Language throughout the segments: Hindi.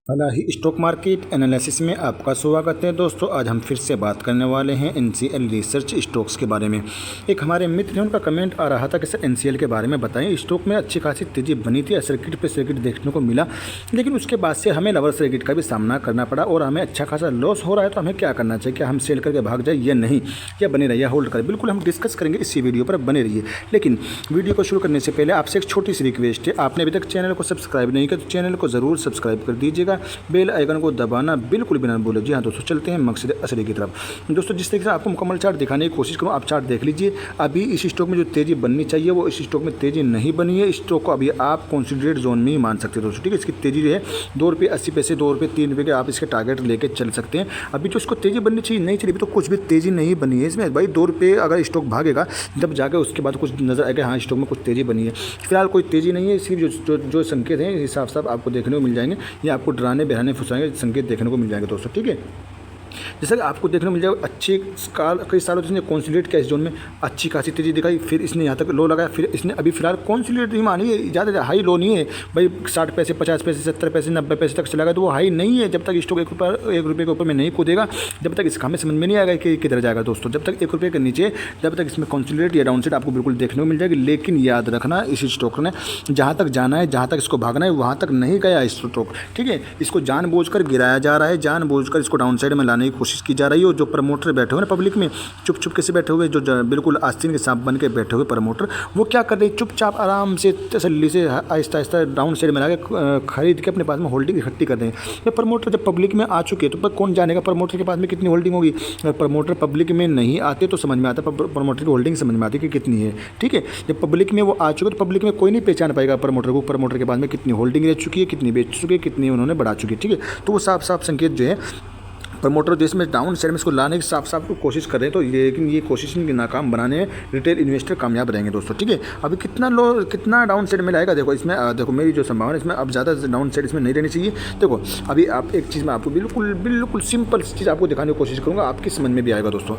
भला ही स्टॉक मार्केट एनालिसिस में आपका स्वागत है दोस्तों। आज हम फिर से बात करने वाले हैं एनसीएल रिसर्च स्टॉक्स के बारे में। एक हमारे मित्र हैं, उनका कमेंट आ रहा था कि सर एनसीएल के बारे में बताएं। स्टॉक में अच्छी खासी तेज़ी बनी थी, सर्किट पे सर्किट देखने को मिला, लेकिन उसके बाद से हमें लवर सर्किट का भी सामना करना पड़ा और हमें अच्छा खासा लॉस हो रहा है। तो हमें क्या करना चाहिए? क्या हम सेल करके भाग जाए या नहीं, या बने रहिए होल्ड करें? बिल्कुल हम डिस्कस करेंगे इसी वीडियो पर, बने रहिए। लेकिन वीडियो को शुरू करने से पहले आपसे एक छोटी सी रिक्वेस्ट है, आपने अभी तक चैनल को सब्सक्राइब नहीं किया तो चैनल को ज़रूर सब्सक्राइब कर दीजिएगा, बेल आइकन को दबाना बिल्कुल भी ना भूलें। जी हाँ दोस्तों, चलते हैं मकसद असली की तरफ। दोस्तों जिस तरीके से आपको मुकम्मल चार्ट दिखाने की कोशिश करूँ, आप चार्ट देख लीजिए। अभी इस स्टॉक में जो तेज़ी बननी चाहिए वो इस स्टॉक में तेज़ी नहीं बनी है। स्टॉक को अभी आप कॉन्सिडरेट जोन में ही मान सकते हैं दोस्तों, ठीक है। इसकी तेज़ी जो है ₹2.80, ₹2, ₹3 के आप इसके टारगेट लेके चल सकते हैं। अभी जो इसको तेज़ी बननी चाहिए नहीं चली, अभी तो कुछ भी तेज़ी नहीं बनी है इसमें भाई। ₹2 अगर स्टॉक भागेगा जब जाकर उसके बाद कुछ नजर आएगा हाँ स्टॉक में कुछ तेज़ी बनी है। फिलहाल कोई तेज़ी नहीं है, सिर्फ जो संकेत हैं हिसाब साफ आपको देखने को मिल जाएंगे, या आपको डराने बहराने फंसाएंगे संकेत देखने को मिल जाएंगे दोस्तों, ठीक है। जैसा कि आपको देखने को मिल जाएगा, अच्छे कई सालों से इसने कॉन्सोलिडेट किया इस जोन में, अच्छी खासी तेज़ी दिखाई, फिर इसने यहाँ तक लो लगाया, फिर इसने अभी फिलहाल कॉन्सोलिडेट नहीं मानी है। ज़्यादा हाई लो नहीं है भाई, 60 पैसे, 50 पैसे, 70 पैसे, 90 पैसे तक चला गया तो वो हाई नहीं है। जब तक स्टॉक ₹1 के ऊपर में नहीं कूदेगा, जब तक इसका हमें समझ में नहीं आएगा कि किधर जाएगा दोस्तों। जब तक ₹1 के नीचे, जब तक इसमें कॉन्सोलिडेट या डाउन साइड आपको बिल्कुल देखने को मिल जाएगी। लेकिन याद रखना, इस स्टॉक ने जहाँ तक जाना है, जहाँ तक इसको भागना है, वहाँ तक नहीं गया स्टॉक, ठीक है। इसको जानबूझकर गिराया जा रहा है, जानबूझकर इसको डाउन साइड में लाने की कोशिश की जा रही है। और जो प्रमोटर बैठे हुए ना पब्लिक में, चुप चुप के से बैठे हुए, जो बिल्कुल आस्तीन के सांप बन के बैठे हुए प्रमोटर, वो क्या कर रहे हैं? चुपचाप आराम से तसल्ली से आहिस्ता आहिस्ता डाउन साइड में लाके खरीद के अपने पास में होल्डिंग इकट्ठी कर रहे हैं। ये प्रमोटर जब पब्लिक में आ चुके हैं तो कौन जानेगा प्रमोटर के पास में कितनी होल्डिंग होगी। अगर प्रमोटर पब्लिक में नहीं आते तो समझ में आता, प्रमोटर की होल्डिंग समझ में आती कि कितनी है, ठीक है। जब पब्लिक में वो आ चुके तो पब्लिक में कोई नहीं पहचान पाएगा प्रमोटर को, प्रमोटर के पास में कितनी होल्डिंग रह चुकी है, कितनी बेच चुकी है, कितनी उन्होंने बढ़ा चुकी है, ठीक है। तो वो साफ साफ संकेत जो है प्रमोटर जो इसमें डाउन साइड में इसको लाने की साफ साफ कोशिश कर रहे हैं। तो लेकिन ये कोशिश इनकी नाकाम बनाने में रिटेल इन्वेस्टर कामयाब रहेंगे दोस्तों, ठीक है। अभी कितना डाउन साइड में लाएगा देखो। इसमें देखो मेरी जो संभावना है, इसमें अब ज़्यादा डाउन साइड इसमें नहीं रहनी चाहिए। देखो अभी आप एक चीज़ में आपको बिल्कुल सिंपल चीज़ आपको दिखाने की कोशिश करूँगा, आपकी समझ में भी आएगा दोस्तों।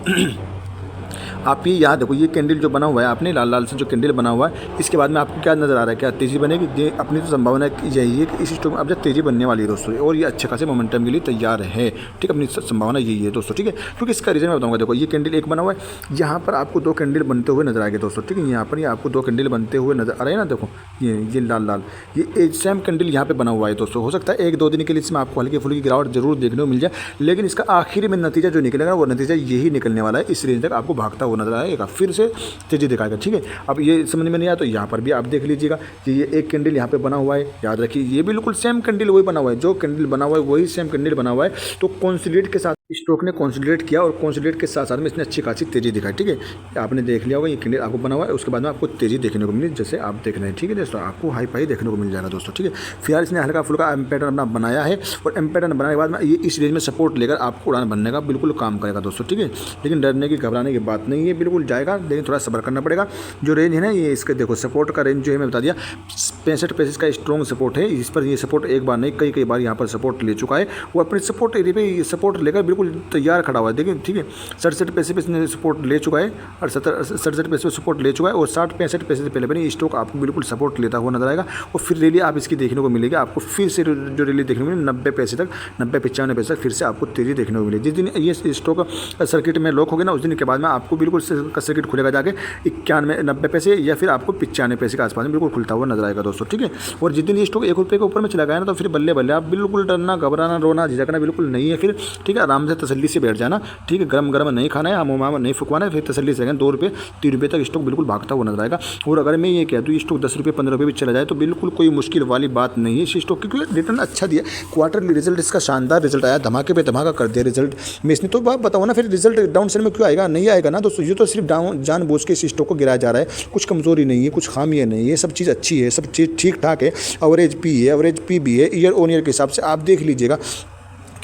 आप ये यहाँ देखो, ये कैंडल जो बना हुआ है आपने लाल लाल से जो कैंडल बना हुआ है, इसके बाद में आपको क्या नज़र आ रहा है? क्या तेज़ी बनेगी? ये अपनी तो संभावना यही है कि इस स्टॉक में अब जब तेज़ी बनने वाली है दोस्तों, और ये अच्छे खासे मोमेंटम के लिए तैयार है, ठीक है। अपनी संभावना यही है दोस्तों, ठीक है। क्योंकि इसका रीज़न मैं बताऊँगा। देखो ये कैंडल एक बना हुआ है, यहाँ पर आपको 2 कैंडल बनते हुए नजर आएंगे दोस्तों, ठीक है। यहाँ पर ये आपको 2 कैंडल बनते हुए नजर आ रहे हैं ना, देखो ये लाल लाल, ये सेम कैंडल यहाँ पे बना हुआ है दोस्तों। हो सकता है 1-2 दिन के लिए इसमें आपको हल्की फुल्की गिरावट जरूर देखने को मिल जाए, लेकिन इसका आखिरी में नतीजा जो निकलेगा वो नतीजा यही निकलने वाला है। इस रेंज तक आपको भागता हुआ नजर आएगा, फिर से तेजी दिखाएगा, ठीक है। अब ये समझ में नहीं आया तो यहाँ पर भी आप देख लीजिएगा कि ये एक कैंडल यहाँ पे बना हुआ है, याद रखिए ये बिल्कुल सेम कैंडल वही बना हुआ है, जो कैंडल बना हुआ है वही सेम कैंडल बना हुआ है। तो कॉन्सोलिडेट के साथ स्टॉक ने कॉन्सोलिडेट किया और कॉन्सोलिडेट के साथ साथ में इसने अच्छी खासी तेजी दिखाई, ठीक है। आपने देख लिया होगा ये कैंडल आपको बना हुआ है, उसके बाद में आपको तेजी देखने को मिली जैसे आप देख रहे हैं, ठीक है दोस्तों। आपको हाई फाई देखने को मिल जाएगा दोस्तों, ठीक है। फिलहाल इसने हल्का फुल्का एम पैटर्न अपना बनाया है, और एम पैटर्न बनाने के बाद में ये इस रेंज में सपोर्ट लेकर आपको उड़ान बनने का बिल्कुल काम करेगा दोस्तों, ठीक है। लेकिन डरने की घबराने की बात नहीं है, बिल्कुल जाएगा, लेकिन थोड़ा सब्र करना पड़ेगा। जो रेंज है ना, ये इसके देखो सपोर्ट का रेंज जो है मैं बता दिया, 65 पैसे का स्ट्रॉन्ग सपोर्ट है। इस पर ये सपोर्ट एक बार नहीं कई बार यहाँ पर सपोर्ट ले चुका है। वो अपने सपोर्ट एरिया पे सपोर्ट लेकर बिल्कुल तैयार खड़ा हुआ है, देखिए, ठीक है। 67 पैसे पे इसने सपोर्ट ले चुका है, और 67 पैसे पे सपोर्ट ले चुका है, और 60-65 पैसे से पहले स्टॉक आपको बिल्कुल सपोर्ट लेता हुआ नजर आएगा। और फिर रैली आप इसकी देखने को मिलेगी, आपको फिर से जो रैली देखने को मिलेगी 90 पैसे तक, 90-95 पैसे तक फिर से आपको तेजी देखने को मिलेगी। जिस दिन ये स्टॉक सर्किट में लॉक हो गया ना, उस दिन के बाद में आपको बिल्कुल सर्किट खुलेगा जाके 91-90 पैसे, या फिर आपको 95 पैसे के आसपास में बिल्कुल खुलता हुआ नजर आएगा दोस्तों, ठीक है। और जिस दिन ये स्टॉक ₹1 के ऊपर में चला गया ना, तो फिर बल्ले बल्ले आप बिल्कुल डरना, घबराना, रोना, झिझकना बिल्कुल नहीं है फिर, ठीक है। आराम से तसल्ली से बैठ जाना, ठीक है। गरम गरम नहीं खाना है, हम नहीं फुकवाना है, फिर तसल्ली से ₹2 ₹3 तक स्टॉक बिल्कुल भागता हुआ नजर आएगा। और अगर मैं ये कहता हूँ स्टॉक ₹10 ₹15 भी चला जाए तो बिल्कुल कोई मुश्किल वाली बात नहीं है इस स्टॉक की, क्योंकि रिटर्न अच्छा दिया। क्वार्टरली रिजल्ट इसका शानदार रिजल्ट आया, धमाके पे धमाका कर दिया रिजल्ट में इसने। तो बात बताओ ना, फिर रिजल्ट डाउन साइड में क्यों आएगा? नहीं आएगा ना दोस्तों। ये तो सिर्फ जानबूझ के इस स्टॉक को गिराया जा रहा है, कुछ कमजोरी नहीं है, कुछ खामियां नहीं है, सब चीज़ अच्छी है, सब चीज़ ठीक ठाक है। एवरेज पी है, एवरेज पी भी है, ईयर ऑन ईयर के हिसाब से आप देख लीजिएगा।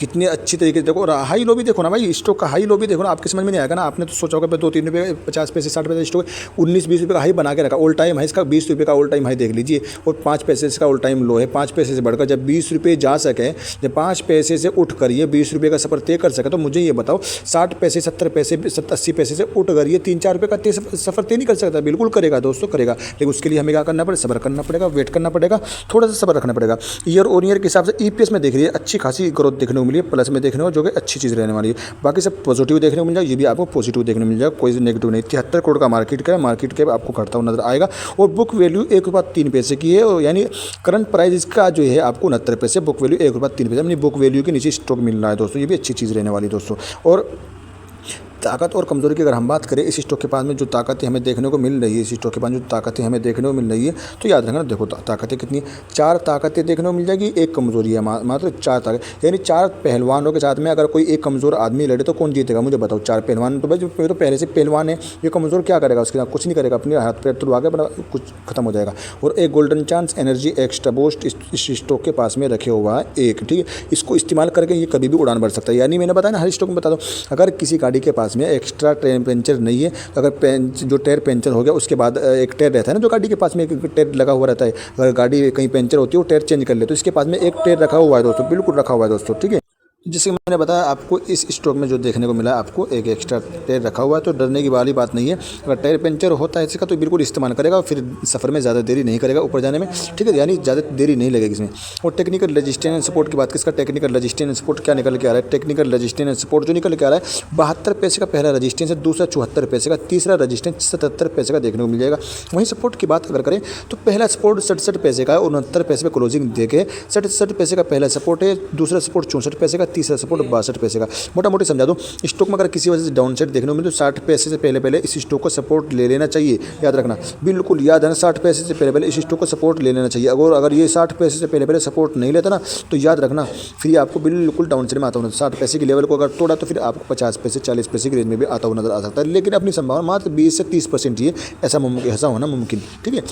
कितनी अच्छी तरीके से देखो। और हाई लो भी देखो ना भाई, स्टॉक का हाई लो भी देखो ना, आपके समझ में नहीं आएगा ना। आपने तो सोचा होगा 2-3 रुपये 50 पैसे 60 पैसे स्टॉक 19-20 रुपये का हाई बना के रखा, ऑल टाइम हाई इसका 20 रुपये का ऑल टाइम हाई देख लीजिए, और 5 पैसे इसका ऑल टाइम लो है। 5 पैसे से बढ़कर जब 20 रुपये जा सके, जब 5 पैसे से उठ कर ये 20 रुपये का सफ़र तय कर सके, तो मुझे ये बताओ 60 पैसे 70 पैसे 80 पैसे से उठ कर ये 3-4 रुपये का सफ़र तय नहीं कर सकता? बिल्कुल करेगा दोस्तों, करेगा। लेकिन उसके लिए हमें क्या करना पड़ेगा? सब्र करना पड़ेगा, वेट करना पड़ेगा, थोड़ा सा सब्र रखना पड़ेगा। ईयर ऑन ईयर के हिसाब से ईपीएस में देख रही है अच्छी खासी ग्रोथ देखने को मिली है, प्लस में देखने को, जो कि अच्छी चीज़ रहने वाली है। बाकी सब पॉजिटिव देखने को मिल जाएगा, ये भी आपको पॉजिटिव देखने को मिल जाएगा, कोई नेगेटिव नहीं। 73 करोड़ का मार्केट कैप आपको घटता हुआ नजर आएगा। और बुक वैल्यू 1 रुपया 3 पैसे की है, और यानी करंट प्राइस इसका जो है आपको 69 पैसे, बुक वैल्यू 1 रुपया 3 पैसे, यानी बुक वैल्यू के नीचे स्टॉक मिल रहा है दोस्तों। ये भी अच्छी चीज़ रहने वाली है दोस्तों। और ताकत और कमज़ोरी की अगर हम बात करें, इस स्टॉक के पास में जो ताकतें हमें देखने को मिल रही है, इस स्टॉक के पास जो ताकतें हमें देखने को मिल रही है, तो याद रखना देखो ताकतें कितनी, 4 ताकतें देखने को मिल जाएगी, 1 कमज़ोरी है, मात्र 4 ताकत। यानी 4 पहलवानों के साथ में अगर कोई एक कमज़ोर आदमी लड़े तो कौन जीतेगा? मुझे बताओ। 4 पहलवान तो भाई जो तो पहले से पहलवान है, ये कमज़ोर क्या करेगा? उसके साथ कुछ नहीं करेगा, अपने हाथ पैर तुड़वा के कुछ खत्म हो जाएगा। और एक golden chance energy extra boost इस स्टॉक के पास में रखे हुआ है एक, ठीक है। इसको इस्तेमाल करके ये कभी भी उड़ान भर सकता है। यानी मैंने बताया ना, हर स्टॉक में बता दो, अगर किसी गाड़ी के पास में एक्स्ट्रा पंचर नहीं है, तो अगर जो टायर पंचर हो गया उसके बाद एक टायर रहता है ना, जो गाड़ी के पास में एक टायर लगा हुआ रहता है, अगर गाड़ी कहीं पंचर होती है वो टायर चेंज कर ले, तो इसके पास में एक टायर रखा हुआ है दोस्तों, बिल्कुल रखा हुआ है दोस्तों, ठीक है। जैसे मैंने बताया आपको, इस स्टॉक में जो देखने को मिला है आपको एक एक्स्ट्रा टायर रखा हुआ है, तो डरने की वाली बात नहीं है। अगर टायर पंचर होता है इसका तो बिल्कुल इस्तेमाल करेगा, फिर सफ़र में ज़्यादा देरी नहीं करेगा ऊपर जाने में, ठीक है, यानी ज़्यादा देरी नहीं लगेगी इसमें। और टेक्निकल रजिस्टेंस एंड सपोर्ट की बात, किसका टेक्निकल रजिस्टेंस एंड सपोर्ट क्या निकल के आ रहा है? टेक्निकल रजिस्टेंस एंड सपोर्ट जो निकल के आ रहा है 72 पैसे का पहला रजिस्टेंस है, दूसरा 74 पैसे का, तीसरा रजिस्टेंस 77 पैसे का देखने को मिल जाएगा। वहीं सपोर्ट की बात अगर करें तो पहला सपोर्ट 67 पैसे का है, और 69 पैसे पर क्लोजिंग देके 67 पैसे का पहला सपोर्ट है, दूसरा सपोर्ट 64 पैसे का, तीसरा सपोर्ट 62 पैसे का। मोटा मोटी समझा दो, स्टॉक में अगर किसी वजह से डाउन साइड देखने को मिले तो 60 पैसे से पहले इस स्टॉक को सपोर्ट ले लेना चाहिए, याद रखना, बिल्कुल याद है ना। 60 पैसे से पहले इस स्टॉक को सपोर्ट ले लेना चाहिए। अगर ये 60 पैसे से पहले सपोर्ट नहीं लेता ना, तो याद रखना फिर आपको बिल्कुल डाउन साइड में आता हुआ 60 पैसे की लेवल को अगर तोड़ा तो फिर आपको 50 पैसे 40 पैसे की रेंज में भी आता हुआ नजर आ सकता है। लेकिन अपनी संभावना मात्र 20 से 30% ही है, ऐसा होना मुमकिन, ठीक है।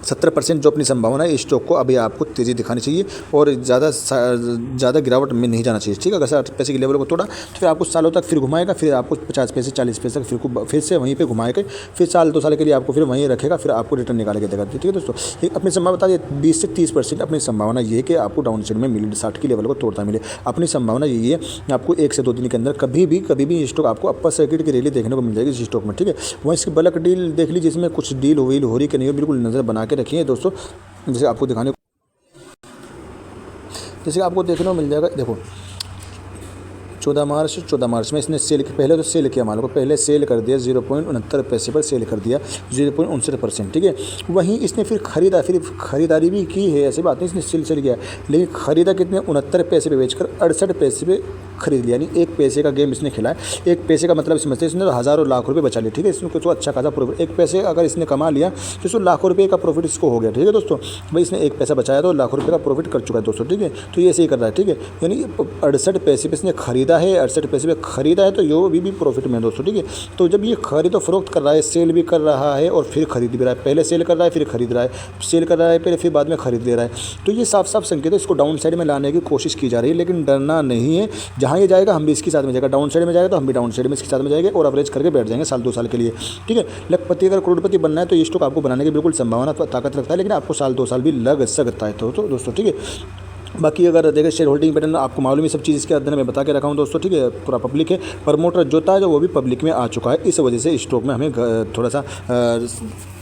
70% जो अपनी संभावना है, इस स्टॉक को अभी आपको तेज़ी दिखानी चाहिए, और ज़्यादा गिरावट में नहीं जाना चाहिए, ठीक है। अगर 60 पैसे की लेवल को तोड़ा तो फिर आपको सालों तक फिर घुमाएगा, फिर आपको 50 पैसे 40 पैसे तक फिर से वहीं पे घुमाएगा, फिर साल 2 साल के लिए आपको फिर वहीं रखेगा, फिर आपको रिटर्न निकाल के देगा, ठीक है दोस्तों। अपनी संभावना बता दिए 20 से 30% अपनी संभावना ये है कि आपको डाउन साइड में मिले, 60 की लेवल को तोड़ता मिले। अपनी संभावना यही है, आपको 1 से 2 दिन के अंदर कभी भी स्टॉक आपको अपर सर्किट की रैली देखने को मिल जाएगी इस स्टॉक में, ठीक है। वहीं इसकी बल्क डील देख लीजिए, इसमें कुछ डील हो रही कि नहीं, बिल्कुल नज़र बना के रखिए दोस्तों। जैसे आपको देखने को मिल जाएगा, देखो 14 मार्च में इसने सेल पहले तो सेल किया, माल को पहले सेल कर दिया 0.69 पैसे पर सेल कर दिया, 0.59%, ठीक है। वहीं इसने फिर खरीदारी भी की है, ऐसी बात नहीं इसने सेल किया, लेकिन खरीदा कितने 69 पैसे पे बेचकर 68 पैसे पे खरीद लिया, यानी 1 पैसे का गेम इसने खेला है। 1 पैसे का मतलब समझते इसने तो हज़ारों लाख रुपए बचा लिए, ठीक है। इसमें कुछ अच्छा खासा प्रॉफिट, 1 पैसे अगर इसने कमा लिया तो इसको लाखों रुपये का प्रॉफिट इसको हो गया, ठीक है दोस्तों। भाई इसने 1 पैसा बचाया तो लाखों रुपये का प्रॉफिट कर चुका है दोस्तों, ठीक है। तो ये ऐसे ही कर रहा है, ठीक है। यानी 68 पैसे पे इसने खरीदा है, 68 पैसे पे खरीदा है, तो ये भी प्रॉफिट में है दोस्तों, ठीक है। तो जब ये खरीदो फरोख्त कर रहा है, सेल भी कर रहा है और फिर खरीद भी रहा है, पहले सेल कर रहा है फिर खरीद रहा है, सेल कर रहा है पहले फिर बाद में खरीद ले रहा है, तो ये साफ साफ संकेत है इसको डाउन साइड में लाने की कोशिश की जा रही है। लेकिन डरना नहीं है, जहाँ ये जाएगा हम भी इसके साथ में जाएगा, डाउन साइड में जाएगा तो हम भी डाउन साइड में इसके साथ में जाएंगे और एवरेज करके बैठ जाएंगे साल 2 साल के लिए, ठीक है। लखपति अगर करोड़पति बनना है तो ये स्टॉक आपको बनाने की बिल्कुल संभावना ताकत रखता है, लेकिन आपको साल 2 साल भी लग सकता है तो दोस्तों, ठीक है। बाकी अगर देखें शेयर होल्डिंग पैटर्न आपको मालूम है, सब चीज़ इसके अंदर मैं बता के रखा हूँ दोस्तों, ठीक है। पूरा पब्लिक है, प्रमोटर जो था जो वो भी पब्लिक में आ चुका है, इस वजह से स्टॉक में हमें थोड़ा सा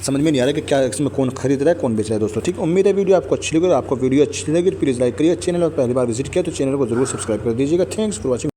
समझ में नहीं आ रहा है कि क्या इसमें कौन खरीद रहा है कौन बेच रहा है दोस्तों, ठीक। उम्मीद है वीडियो आपको अच्छी लगी, आपको वीडियो अच्छी लगी प्लीज़ लाइक करिए, चैनल पर पहली बार विजिट किया तो चैनल को जरूर सब्सक्राइब कर दीजिएगा। Thanks for watching.